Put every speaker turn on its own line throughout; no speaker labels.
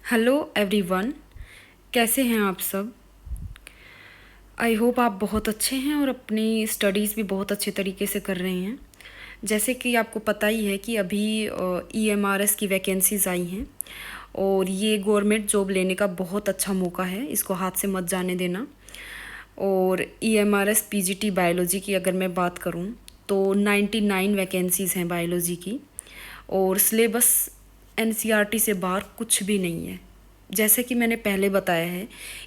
Hello everyone. कैसे हैं आप सब? आई होप आप बहुत अच्छे हैं और अपनी स्टडीज़ भी बहुत अच्छे तरीके से कर रहे हैं। जैसे कि आपको पता ही है कि अभी ईएमआरएस की वैकेंसीज़ आई हैं और ये गवर्नमेंट जॉब लेने का बहुत अच्छा मौका है, इसको हाथ से मत जाने देना। और ईएमआरएस पीजीटी बायोलॉजी की अगर मैं बात करूं तो 99 वैकेंसीज़ हैं बायोलॉजी की और सिलेबस एनसीईआरटी से बाहर कुछ भी नहीं है। जैसे कि मैंने पहले बताया है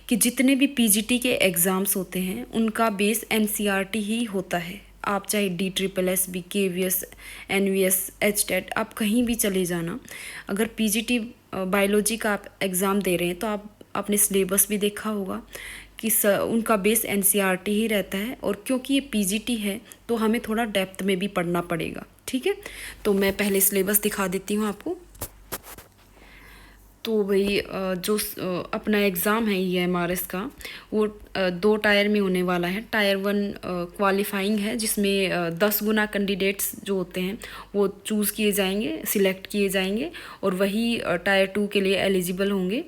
कि जितने भी पीजीटी के एग्ज़ाम्स होते हैं उनका बेस एनसीईआरटी ही होता है। आप चाहे DSSS KVS NVS HTET आप कहीं भी चले जाना, अगर पीजीटी बायोलॉजी का आप एग्ज़ाम दे रहे हैं तो आप आपने सिलेबस भी देखा होगा कि उनका बेस एनसीईआरटी ही रहता है। और क्योंकि ये पीजीटी है तो हमें थोड़ा डेप्थ में भी पढ़ना पड़ेगा। ठीक है, तो मैं पहले सिलेबस दिखा देती हूँ आपको। तो भाई अपना एग्ज़ाम है ईएमआरएस का, वो 2 टायर में होने वाला है। टायर 1 क्वालिफाइंग है, जिसमें 10 गुना कैंडिडेट्स जो होते हैं वो चूज़ किए जाएंगे, सिलेक्ट किए जाएंगे और वही टायर 2 के लिए एलिजिबल होंगे।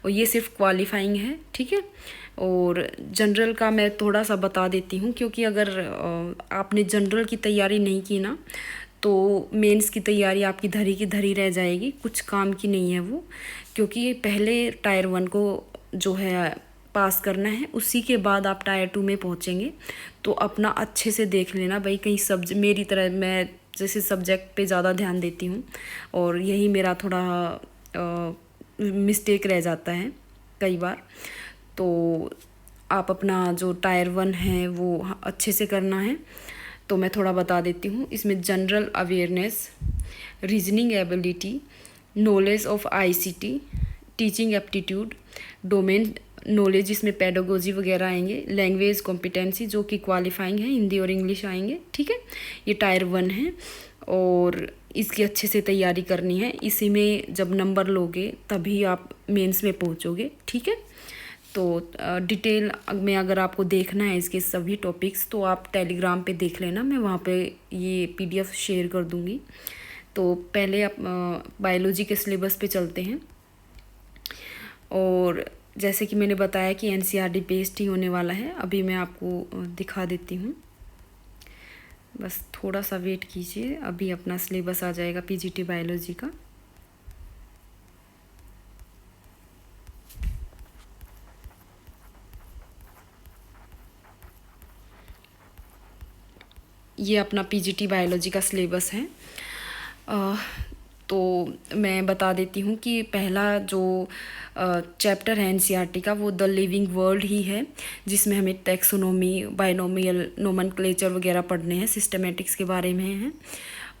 और ये सिर्फ क्वालिफाइंग है। ठीक है, और जनरल का मैं थोड़ा सा बता देती हूँ, क्योंकि अगर आपने जनरल की तैयारी नहीं की ना तो मेंस की तैयारी आपकी धरी की धरी रह जाएगी, कुछ काम की नहीं है वो। क्योंकि पहले टायर 1 को जो है पास करना है, उसी के बाद आप टायर 2 में पहुँचेंगे। तो अपना अच्छे से देख लेना भाई, कहीं मेरी तरह मैं जैसे सब्जेक्ट पे ज़्यादा ध्यान देती हूँ और यही मेरा थोड़ा मिस्टेक रह जाता है कई बार। तो आप अपना जो टायर 1 है वो अच्छे से करना है। तो मैं थोड़ा बता देती हूँ। इसमें general awareness, reasoning ability, knowledge of ICT, teaching aptitude, domain knowledge, इसमें पेडागोजी वगैरह आएंगे, लैंग्वेज कॉम्पिटेंसी जो कि क्वालिफाइंग है, हिंदी और इंग्लिश आएंगे। ठीक है, ये टायर 1 है और इसकी अच्छे से तैयारी करनी है। इसी में जब नंबर लोगे तभी आप मेंस में पहुंचोगे। ठीक है, तो डिटेल में अगर आपको देखना है इसके सभी टॉपिक्स तो आप टेलीग्राम पे देख लेना, मैं वहाँ पे ये पीडीएफ शेयर कर दूँगी। तो पहले आप बायोलॉजी के सिलेबस पे चलते हैं। और जैसे कि मैंने बताया कि एनसीईआरटी बेस्ड ही होने वाला है। अभी मैं आपको दिखा देती हूँ, बस थोड़ा सा वेट कीजिए, अभी अपना सिलेबस आ जाएगा पीजीटी बायोलॉजी का। ये अपना पीजीटी बायोलॉजी का सिलेबस है। तो मैं बता देती हूँ कि पहला जो चैप्टर है एनसीईआरटी का वो द लिविंग वर्ल्ड ही है, जिसमें हमें टैक्सोनॉमी, बायनोमियल नोमेनक्लेचर वगैरह पढ़ने हैं, सिस्टमेटिक्स के बारे में हैं।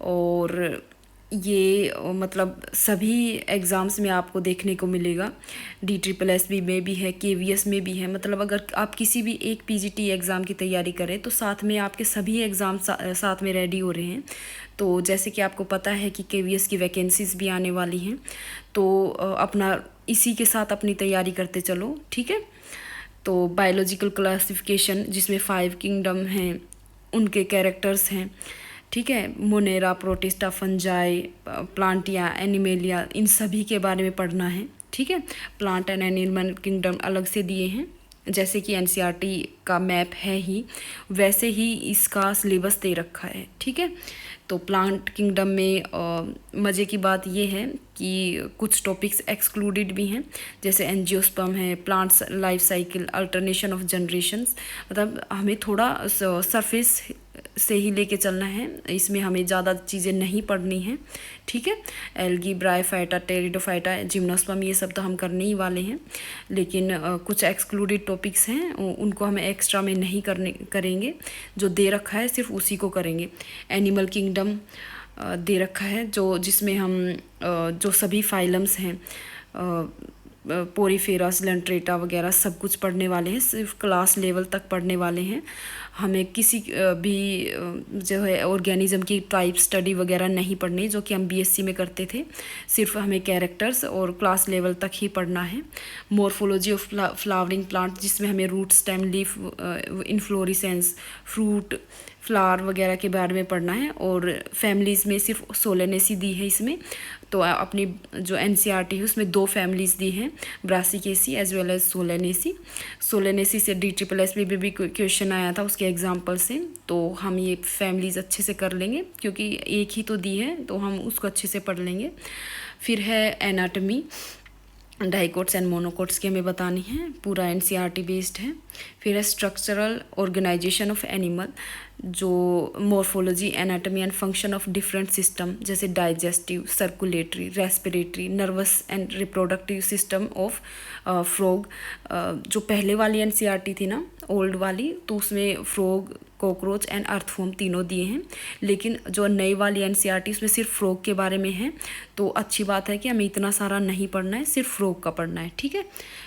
और ये मतलब सभी एग्ज़ाम्स में आपको देखने को मिलेगा। DSSS में भी है, KVS में भी है। मतलब अगर आप किसी भी एक पीजीटी एग्ज़ाम की तैयारी करें तो साथ में आपके सभी एग्ज़ाम साथ में रेडी हो रहे हैं। तो जैसे कि आपको पता है कि KVS की वैकेंसीज़ भी आने वाली हैं, तो अपना इसी के साथ अपनी तैयारी करते चलो। ठीक है, तो बायोलॉजिकल क्लासिफिकेशन जिसमें 5 किंगडम हैं, उनके कैरेक्टर्स हैं। ठीक है, मोनेरा, प्रोटिस्टा, फंजाई, प्लांटिया, एनिमेलिया, इन सभी के बारे में पढ़ना है। ठीक है, प्लांट एंड एनिमल किंगडम अलग से दिए हैं, जैसे कि एनसीईआरटी का मैप है ही वैसे ही इसका सिलेबस दे रखा है। ठीक है, तो प्लांट किंगडम में मज़े की बात ये है कि कुछ टॉपिक्स एक्सक्लूडेड भी हैं, जैसे एंजियोस्पर्म है, plants life cycle, alternation of generations. मतलब हमें थोड़ा सरफेस से ही लेके चलना है, इसमें हमें ज़्यादा चीज़ें नहीं पढ़नी हैं। ठीक है, एल्गी, ब्रायोफाइटा, टेरिडोफाइटा, जिम्नोस्पर्म, ये सब तो हम करने ही वाले हैं। लेकिन कुछ एक्सक्लूडेड टॉपिक्स हैं, उनको हमें एक्स्ट्रा में नहीं करेंगे। जो दे रखा है सिर्फ उसी को करेंगे। एनिमल किंगडम दे रखा है जिसमें हम जो सभी फाइलम्स हैं, पोरीफेरस, लेंट्रेटा वगैरह सब कुछ पढ़ने वाले हैं, सिर्फ क्लास लेवल तक पढ़ने वाले हैं। हमें किसी भी जो है ऑर्गेनिज्म की टाइप स्टडी वगैरह नहीं पढ़नी, जो कि हम बीएससी में करते थे। सिर्फ हमें कैरेक्टर्स और क्लास लेवल तक ही पढ़ना है। मॉर्फोलॉजी ऑफ फ्लावरिंग प्लांट, जिसमें हमें root, stem, leaf, inflorescence, fruit, flower वगैरह के बारे में पढ़ना है। और फैमिलीज़ में सिर्फ सोलेनेसी दी है इसमें, तो अपनी जो एनसीईआरटी है उसमें 2 फैमिलीज़ दी हैं, brassicaceae as well as solanaceae. Solanaceae से DSSS में भी क्वेश्चन आया था उसके एग्जाम्पल से, तो हम ये फैमिलीज़ अच्छे से कर लेंगे क्योंकि एक ही तो दी है तो हम उसको अच्छे से पढ़ लेंगे। फिर है एनाटमी, डाइकोट्स एंड मोनोकोट्स की हमें बतानी है, पूरा एनसीईआरटी बेस्ड है। फिर है स्ट्रक्चरल ऑर्गेनाइजेशन ऑफ एनिमल, जो morphology, anatomy and function of different system जैसे digestive, circulatory, respiratory, nervous and reproductive system of frog. जो पहले वाली एनसीईआरटी थी ना, ओल्ड वाली, तो उसमें फ्रॉग, कॉकरोच एंड अर्थवर्म तीनों दिए हैं, लेकिन जो नई वाली एनसीईआरटी उसमें सिर्फ फ्रॉग के बारे में है। तो अच्छी बात है कि हमें इतना सारा नहीं पढ़ना है, सिर्फ फ्रॉग का पढ़ना है, ठीक है।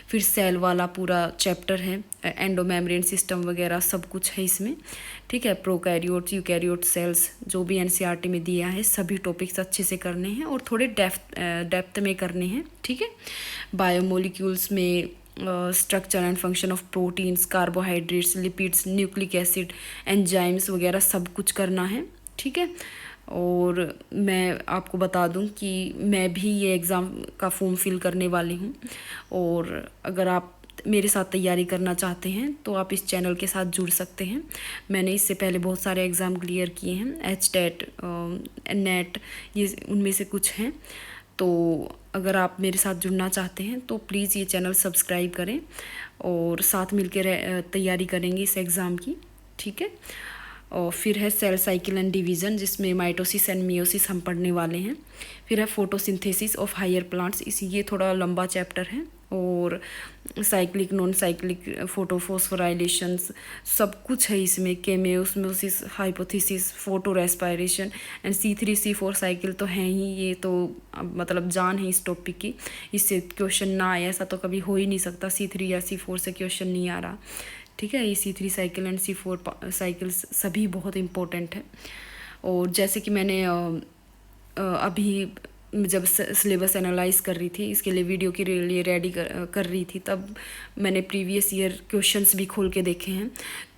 फिर सेल वाला पूरा चैप्टर है, एंडोमेम्ब्रेन सिस्टम वगैरह सब कुछ है इसमें, ठीक है। प्रोकैरियोट्स, यूकैरियोट सेल्स जो भी एनसीईआरटी में दिया है सभी टॉपिक्स अच्छे से करने हैं और थोड़े डेप्थ में करने हैं, ठीक है। बायोमोलिक्यूल्स में structure and function of proteins, carbohydrates, lipids, nucleic acid, enzymes वगैरह सब कुछ करना है, ठीक है। और मैं आपको बता दूं कि मैं भी ये एग्ज़ाम का फॉर्म फिल करने वाली हूँ, और अगर आप मेरे साथ तैयारी करना चाहते हैं तो आप इस चैनल के साथ जुड़ सकते हैं। मैंने इससे पहले बहुत सारे एग्ज़ाम क्लियर किए हैं, HTET, नेट, ये उनमें से कुछ हैं। तो अगर आप मेरे साथ जुड़ना चाहते हैं तो प्लीज़ ये चैनल सब्सक्राइब करें और साथ मिलकर तैयारी करेंगे इस एग्ज़ाम की, ठीक है। और फिर है सेल साइकिल एंड डिवीज़न, जिसमें माइटोसिस एंड मियोसिस हम पढ़ने वाले हैं। फिर है फोटोसिंथेसिस ऑफ हायर प्लांट्स, ये थोड़ा लंबा चैप्टर है। और साइक्लिक, नॉन साइक्लिक फोटोफॉस्फोराइलेशंस सब कुछ है इसमें, chemiosmosis, hypothesis, photo respiration and C3C4 cycle तो हैं ही, ये तो मतलब जान है इस टॉपिक की, इससे क्वेश्चन ना आए ऐसा तो कभी हो ही नहीं सकता। C3 या C4 से क्वेश्चन नहीं आ रहा, ठीक है। ये C3 cycle and C4 cycles सभी बहुत इम्पोर्टेंट है। और जैसे कि मैंने अभी जब सिलेबस एनालाइज कर रही थी, इसके लिए वीडियो के लिए रेडी कर रही थी, तब मैंने प्रीवियस ईयर क्वेश्चंस भी खोल के देखे हैं।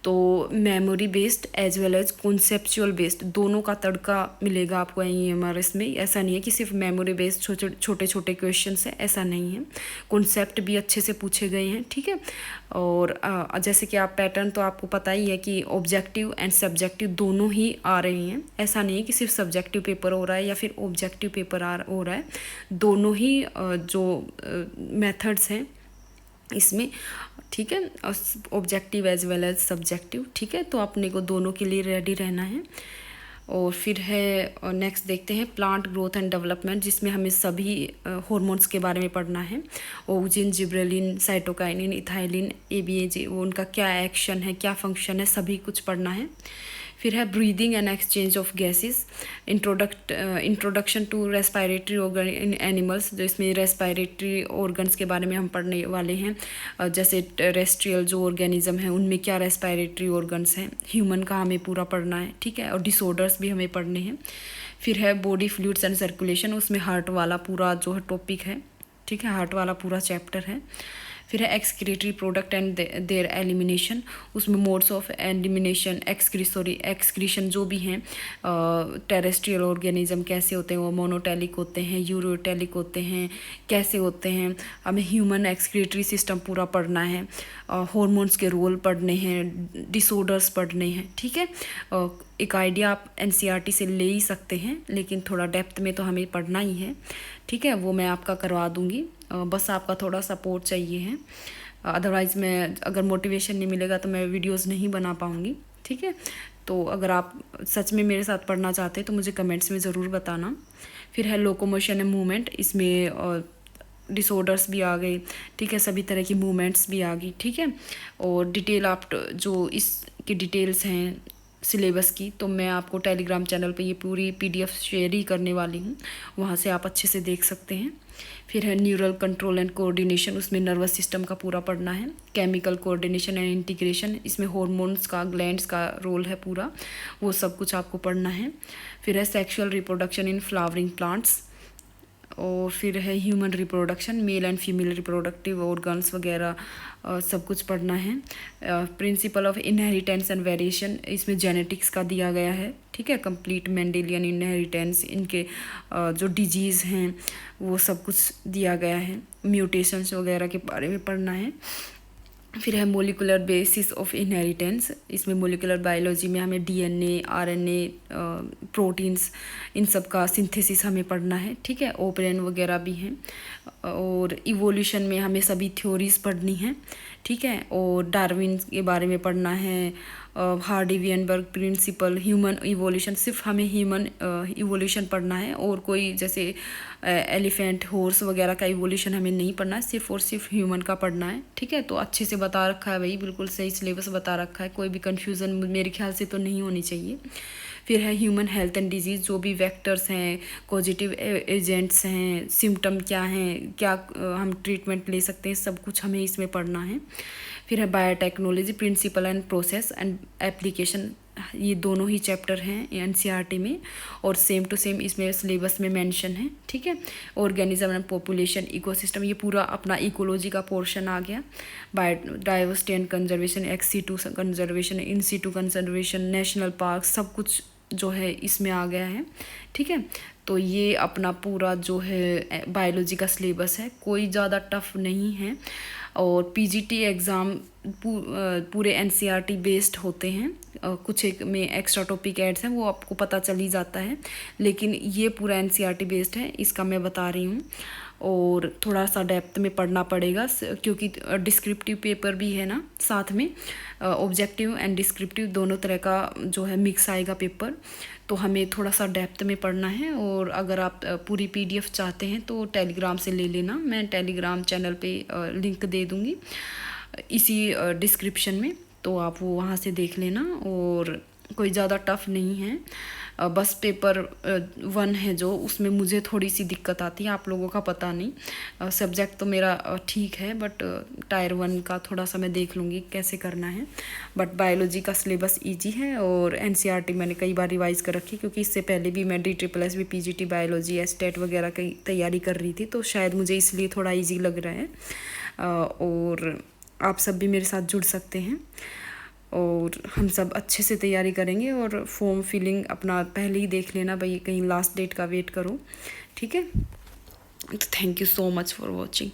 तो memory based as well as conceptual based दोनों का तड़का मिलेगा आपको EMRS में। ऐसा नहीं है कि सिर्फ मेमोरी बेस्ड छोटे छोटे क्वेश्चंस हैं, ऐसा नहीं है, कॉन्सेप्ट भी अच्छे से पूछे गए हैं, ठीक है। और जैसे कि आप पैटर्न तो आपको पता ही है कि ऑब्जेक्टिव एंड सब्जेक्टिव दोनों ही आ रहे हैं। ऐसा नहीं है कि सिर्फ सब्जेक्टिव पेपर हो रहा है या फिर ऑब्जेक्टिव पेपर हो रहा है, दोनों ही जो मेथड्स हैं इसमें, ठीक है, objective as well as subjective, ठीक है। तो अपने को दोनों के लिए रेडी रहना है। और फिर है नेक्स्ट देखते हैं प्लांट ग्रोथ एंड डेवलपमेंट, जिसमें हमें सभी हॉर्मोन्स के बारे में पढ़ना है। Auxin, gibberellin, cytokinin, ethylene, ABA, वो उनका क्या एक्शन है, क्या फंक्शन है, सभी कुछ पढ़ना है। फिर है breathing and exchange of gases, introduction to respiratory organ in animals, जो इसमें रेस्पायरेटरी ऑर्गन्स के बारे में हम पढ़ने वाले हैं। जैसे टेरेस्ट्रियल जो ऑर्गेनिज्म है उनमें क्या रेस्पायरेटरी ऑर्गन्स हैं, ह्यूमन का हमें पूरा पढ़ना है, ठीक है। और डिसऑर्डर्स भी हमें पढ़ने हैं। फिर है बॉडी फ्लूइड्स एंड सर्कुलेशन, उसमें हार्ट वाला पूरा जो है टॉपिक है, ठीक है, हार्ट वाला पूरा चैप्टर है। फिर है excretory product and there elimination, उसमें मोड्स ऑफ एलिमिनेशन, एक्सक्रीशन जो भी हैं, टेरेस्ट्रियल ऑर्गेनिज्म कैसे होते हैं, वो मोनोटेलिक होते हैं, यूरोटेलिक होते हैं, कैसे होते हैं, हमें ह्यूमन एक्सक्रीटरी सिस्टम पूरा पढ़ना है, हॉर्मोन्स के रोल पढ़ने हैं, डिसऑर्डर्स पढ़ने हैं, ठीक है। एक आइडिया आप NCERT से ले ही सकते हैं, लेकिन थोड़ा डेप्थ में तो हमें पढ़ना ही है, ठीक है। वो मैं आपका करवा दूँगी, बस आपका थोड़ा सपोर्ट चाहिए है। अदरवाइज़ मैं अगर मोटिवेशन नहीं मिलेगा तो मैं वीडियोस नहीं बना पाऊँगी, ठीक है। तो अगर आप सच में मेरे साथ पढ़ना चाहते हैं तो मुझे कमेंट्स में ज़रूर बताना। फिर है लोकोमोशन एंड मूवमेंट, इसमें डिसऑर्डर्स भी आ गए, ठीक है, सभी तरह की मूवमेंट्स भी आ गई, ठीक है। और डिटेल आप जो इसकी डिटेल्स हैं सिलेबस की, तो मैं आपको टेलीग्राम चैनल पे ये पूरी PDF शेयर ही करने वाली हूँ, वहाँ से आप अच्छे से देख सकते हैं। फिर है न्यूरल कंट्रोल एंड कोऑर्डिनेशन, उसमें नर्वस सिस्टम का पूरा पढ़ना है। केमिकल कोऑर्डिनेशन एंड इंटीग्रेशन, इसमें हॉर्मोन्स का, ग्लैंड्स का रोल है पूरा, वो सब कुछ आपको पढ़ना है। फिर है sexual reproduction in flowering plants, और फिर है human reproduction, male and female reproductive organs वगैरह सब कुछ पढ़ना है। Principle of inheritance and variation, इसमें जेनेटिक्स का दिया गया है, ठीक है। कंप्लीट मेंडेलियन इनहेरिटेंस, इनके जो डिजीज़ हैं वो सब कुछ दिया गया है। म्यूटेशंस वगैरह के बारे में पढ़ना है। फिर है मोलिकुलर बेसिस ऑफ इनहेरिटेंस, इसमें मोलिकुलर बायोलॉजी में हमें डीएनए, आरएनए, प्रोटीन्स, इन सब का सिंथेसिस हमें पढ़ना है, ठीक है। ऑपरेन वगैरह भी हैं। और इवोल्यूशन में हमें सभी थ्योरीज पढ़नी है, ठीक है। और डार्विन के बारे में पढ़ना है, Hardy Weinberg principle, human evolution, सिर्फ हमें ह्यूमन इवोल्यूशन पढ़ना है, और कोई जैसे एलिफेंट, हॉर्स वगैरह का इवोल्यूशन हमें नहीं पढ़ना है, सिर्फ और सिर्फ ह्यूमन का पढ़ना है, ठीक है। तो अच्छे से बता रखा है भाई, बिल्कुल सही सिलेबस बता रखा है, कोई भी कन्फ्यूज़न मेरे ख्याल से तो नहीं होनी चाहिए। फिर है ह्यूमन हेल्थ एंड डिजीज़, जो भी वेक्टर्स हैं, पॉजिटिव एजेंट्स हैं, सिम्टम क्या हैं, क्या हम ट्रीटमेंट ले सकते हैं, सब कुछ हमें इसमें पढ़ना है। फिर है biotechnology, principle and process and application, ये दोनों ही चैप्टर हैं एनसीईआरटी में, और सेम टू सेम इसमें सिलेबस में मेंशन है, ठीक है। ऑर्गेनिज्म एंड पॉपुलेशन, इकोसिस्टम, ये पूरा अपना इकोलॉजी का पोर्शन आ गया। Biodiversity and conservation, ex situ conservation, in Situ conservation, national park, सब कुछ जो है इसमें आ गया है, ठीक है। तो ये अपना पूरा जो है बायोलॉजी का सिलेबस है, कोई ज़्यादा टफ नहीं है। और पीजीटी एग्ज़ाम पूरे एनसीईआरटी बेस्ड होते हैं, कुछ एक में एक्स्ट्रा टॉपिक ऐड्स हैं, वो आपको पता चल ही जाता है, लेकिन ये पूरा एनसीईआरटी बेस्ड है, इसका मैं बता रही हूँ। और थोड़ा सा डेप्थ में पढ़ना पड़ेगा, क्योंकि डिस्क्रिप्टिव पेपर भी है ना साथ में, ऑब्जेक्टिव एंड डिस्क्रिप्टिव दोनों तरह का जो है मिक्स आएगा पेपर, तो हमें थोड़ा सा डेप्थ में पढ़ना है। और अगर आप पूरी पीडीएफ चाहते हैं तो टेलीग्राम से ले लेना, मैं टेलीग्राम चैनल पे लिंक दे दूँगी इसी डिस्क्रिप्शन में, तो आप वो वहाँ से देख लेना। और कोई ज़्यादा टफ नहीं है, बस पेपर 1 है जो, उसमें मुझे थोड़ी सी दिक्कत आती है, आप लोगों का पता नहीं। सब्जेक्ट तो मेरा ठीक है, बट टायर 1 का थोड़ा सा मैं देख लूँगी कैसे करना है। बट बायोलॉजी का सिलेबस इजी है, और एनसीईआरटी मैंने कई बार रिवाइज़ कर रखी, क्योंकि इससे पहले भी मैं DSSS भी पीजीटी बायोलॉजी, एस्टेट वगैरह की तैयारी कर रही थी, तो शायद मुझे इसलिए थोड़ा ईजी लग रहा है। और आप सब भी मेरे साथ जुड़ सकते हैं, और हम सब अच्छे से तैयारी करेंगे। और फॉर्म फिलिंग अपना पहले ही देख लेना भाई, कहीं लास्ट डेट का वेट करो, ठीक है। तो thank you so much for watching.